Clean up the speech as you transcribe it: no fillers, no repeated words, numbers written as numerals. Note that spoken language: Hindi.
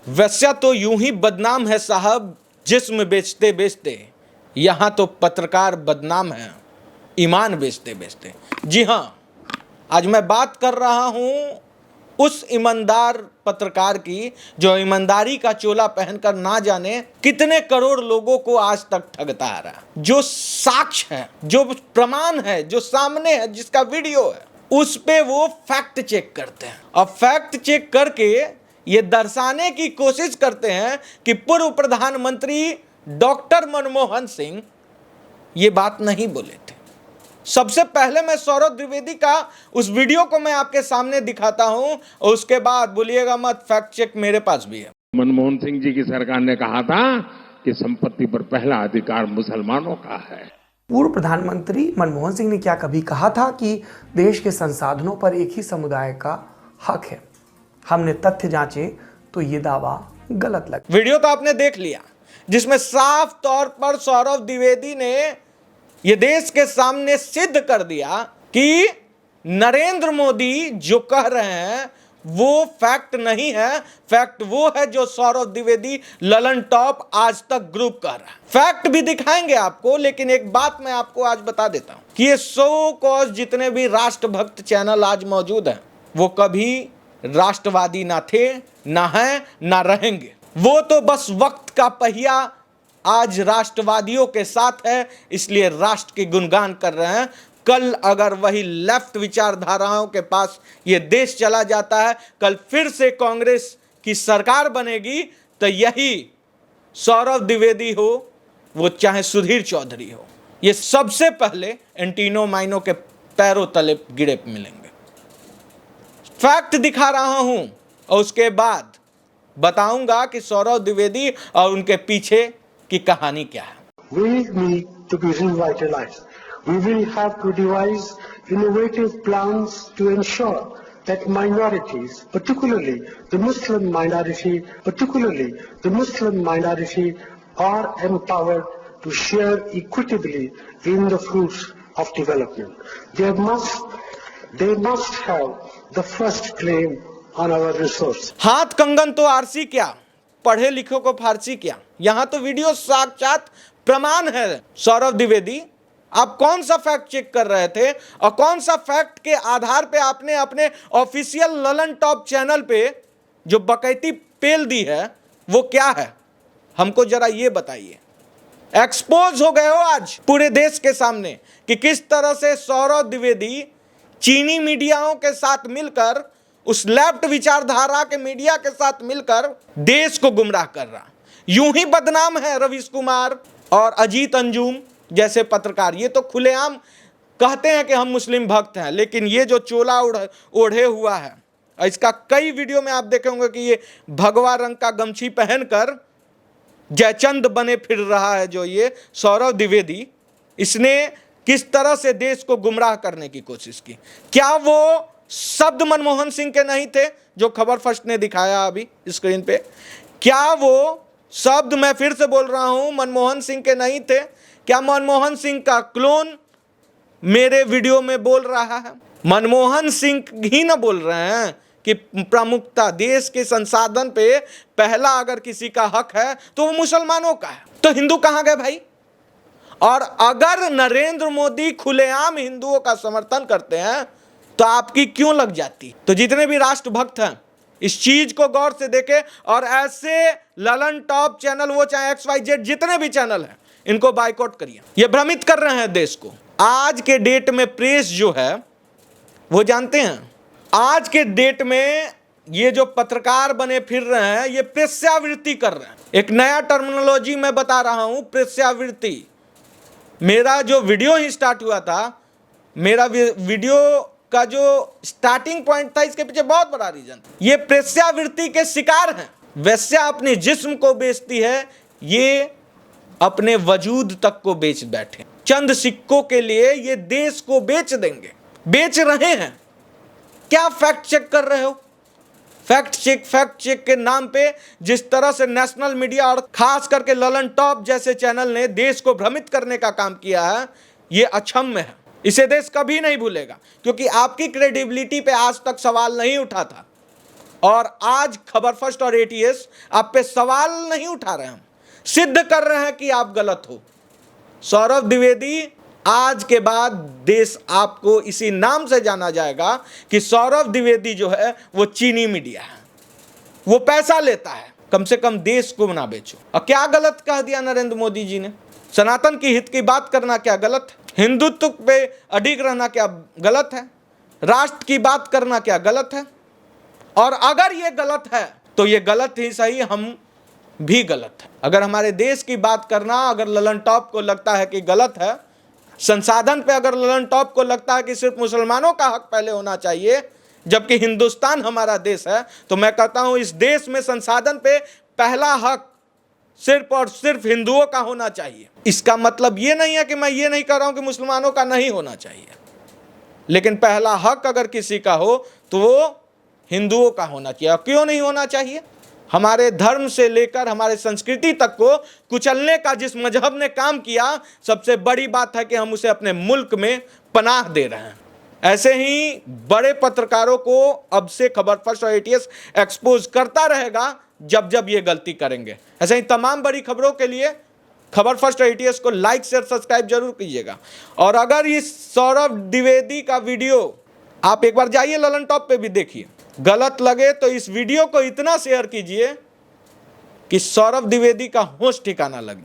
वैसा तो यूं ही बदनाम है साहब जिस्म बेचते बेचते, यहां तो पत्रकार बदनाम है ईमान बेचते बेचते। जी हां, आज मैं बात कर रहा हूं उस ईमानदार पत्रकार की जो ईमानदारी का चोला पहनकर ना जाने कितने करोड़ लोगों को आज तक ठगता आ रहा है। जो साक्ष्य है, जो प्रमाण है, जो सामने है, जिसका वीडियो है, उस पे वो फैक्ट चेक करते हैं और फैक्ट चेक करके ये दर्शाने की कोशिश करते हैं कि पूर्व प्रधानमंत्री डॉक्टर मनमोहन सिंह ये बात नहीं बोले थे। सबसे पहले मैं सौरभ द्विवेदी का उस वीडियो को मैं आपके सामने दिखाता हूं और उसके बाद बोलिएगा मत, फैक्ट चेक मेरे पास भी है। मनमोहन सिंह जी की सरकार ने कहा था कि संपत्ति पर पहला अधिकार मुसलमानों का है। पूर्व प्रधानमंत्री मनमोहन सिंह ने क्या कभी कहा था कि देश के संसाधनों पर एक ही समुदाय का हक है? हमने तथ्य जांचे तो ये दावा गलत लगा। वीडियो तो आपने देख लिया जिसमें साफ तौर पर सौरभ द्विवेदी ने ये देश के सामने सिद्ध कर दिया कि नरेंद्र मोदी जो कह रहे हैं वो फैक्ट नहीं है। फैक्ट वो है जो सौरभ द्विवेदी ललन टॉप आज तक ग्रुप कह रहा है। फैक्ट भी दिखाएंगे आपको, लेकिन एक बात मैं आपको आज बता देता हूं कि ये सो कॉज जितने भी राष्ट्रभक्त चैनल आज मौजूद हैं वो कभी राष्ट्रवादी ना थे, ना हैं, ना रहेंगे। वो तो बस वक्त का पहिया आज राष्ट्रवादियों के साथ है, इसलिए राष्ट्र के गुणगान कर रहे हैं। कल अगर वही लेफ्ट विचारधाराओं के पास ये देश चला जाता है, कल फिर से कांग्रेस की सरकार बनेगी, तो यही सौरभ द्विवेदी हो, वो चाहे सुधीर चौधरी हो, ये सबसे पहले एंटीनो माइनो के पैरों तले गिरे मिलेंगे। फैक्ट दिखा रहा हूं और उसके बाद बताऊंगा कि सौरभ द्विवेदी और उनके पीछे की कहानी क्या है। We need to be revitalized. We will have to devise innovative plans to ensure that minorities, particularly the Muslim minority, are empowered to share equitably in the fruits of development. They must have the first claim on our resource. हाथ कंगन तो आरसी क्या, पढ़े लिखों को फारसी क्या। यहां तो वीडियो साक्षात प्रमाण है। सौरभ द्विवेदी, आप कौन सा फैक्ट चेक कर रहे थे और कौन सा फैक्ट के आधार पे आपने अपने ऑफिशियल ललन टॉप चैनल पे जो बकैती पेल दी है वो क्या है, हमको जरा ये बताइए। एक्सपोज हो गए हो आज पूरे देश के सामने कि किस तरह से सौरभ द्विवेदी चीनी मीडियाओं के साथ मिलकर, उस लेफ्ट विचारधारा के मीडिया के साथ मिलकर देश को गुमराह कर रहा। यूं ही बदनाम है रवीश कुमार और अजीत अंजुम जैसे पत्रकार। ये तो खुलेआम कहते हैं कि हम मुस्लिम भक्त हैं, लेकिन ये जो चोला ओढ़े हुआ है, इसका कई वीडियो में आप देखे होंगे कि ये भगवा रंग का गमछी पहनकर जयचंद बने फिर रहा है। जो ये सौरभ द्विवेदी, इसने किस तरह से देश को गुमराह करने की कोशिश की। क्या वो शब्द मनमोहन सिंह के नहीं थे जो खबर फर्स्ट ने दिखाया अभी स्क्रीन पे? क्या वो शब्द, मैं फिर से बोल रहा हूं, मनमोहन सिंह के नहीं थे? क्या मनमोहन सिंह का क्लोन मेरे वीडियो में बोल रहा है? मनमोहन सिंह ही ना बोल रहे हैं कि प्रमुखता देश के संसाधन पे पहला अगर किसी का हक है तो वो मुसलमानों का है। तो हिंदू कहां गए भाई? और अगर नरेंद्र मोदी खुलेआम हिंदुओं का समर्थन करते हैं तो आपकी क्यों लग जाती? तो जितने भी राष्ट्रभक्त हैं इस चीज को गौर से देखें और ऐसे ललन टॉप चैनल, वो चाहे XYZ जितने भी चैनल हैं, इनको बाइकआउट करिए। ये भ्रमित कर रहे हैं देश को। आज के डेट में प्रेस जो है वो जानते हैं, आज के डेट में ये जो पत्रकार बने फिर रहे हैं ये प्रेस्यावृत्ति कर रहे हैं। एक नया टर्मिनोलॉजी मैं बता रहा हूं, प्रेस्यावृत्ति। मेरा जो वीडियो ही स्टार्ट हुआ था, मेरा वीडियो का जो स्टार्टिंग पॉइंट था, इसके पीछे बहुत बड़ा रीजन, ये प्रेस्यावृत्ति के शिकार हैं। वैश्या अपने जिस्म को बेचती है, ये अपने वजूद तक को बेच बैठे। चंद सिक्कों के लिए ये देश को बेच देंगे, बेच रहे हैं। क्या फैक्ट चेक कर रहे हो? फैक्ट चेक के नाम पे जिस तरह से नेशनल मीडिया और खास करके ललन टॉप जैसे चैनल ने देश को भ्रमित करने का काम किया है, ये अक्षम्य है। इसे देश कभी नहीं भूलेगा, क्योंकि आपकी क्रेडिबिलिटी पे आज तक सवाल नहीं उठा था। और आज खबर फर्स्ट और एटीएस आप पे सवाल नहीं उठा रहे हैं, हम सिद्ध कर रहे हैं कि आप गलत हो। सौरभ द्विवेदी, आज के बाद देश आपको इसी नाम से जाना जाएगा कि सौरभ द्विवेदी जो है वो चीनी मीडिया है, वो पैसा लेता है, कम से कम देश को ना बेचो। और क्या गलत कह दिया नरेंद्र मोदी जी ने? सनातन की हित की बात करना क्या गलत है? हिंदुत्व पे अडिग रहना क्या गलत है? राष्ट्र की बात करना क्या गलत है? और अगर ये गलत है तो ये गलत ही सही, हम भी गलत है। अगर हमारे देश की बात करना अगर ललन टॉप को लगता है कि गलत है, संसाधन पे अगर ललन टॉप को लगता है कि सिर्फ मुसलमानों का हक पहले होना चाहिए जबकि हिंदुस्तान हमारा देश है, तो मैं कहता हूं इस देश में संसाधन पे पहला हक सिर्फ और सिर्फ हिंदुओं का होना चाहिए। इसका मतलब ये नहीं है कि मैं ये नहीं कह रहा हूं कि मुसलमानों का नहीं होना चाहिए, लेकिन पहला हक अगर किसी का हो तो वो हिंदुओं का होना चाहिए। क्यों नहीं होना चाहिए? हमारे धर्म से लेकर हमारे संस्कृति तक को कुचलने का जिस मजहब ने काम किया, सबसे बड़ी बात है कि हम उसे अपने मुल्क में पनाह दे रहे हैं। ऐसे ही बड़े पत्रकारों को अब से खबर फर्स्ट और एटीएस एक्सपोज करता रहेगा जब जब ये गलती करेंगे। ऐसे ही तमाम बड़ी खबरों के लिए खबर फर्स्ट और एटीएस को लाइक शेयर सब्सक्राइब जरूर कीजिएगा। और अगर इस सौरभ द्विवेदी का वीडियो आप एक बार जाइए ललन टॉप पे भी देखिए, गलत लगे तो इस वीडियो को इतना शेयर कीजिए कि सौरभ द्विवेदी का होश ठिकाना लग जाए।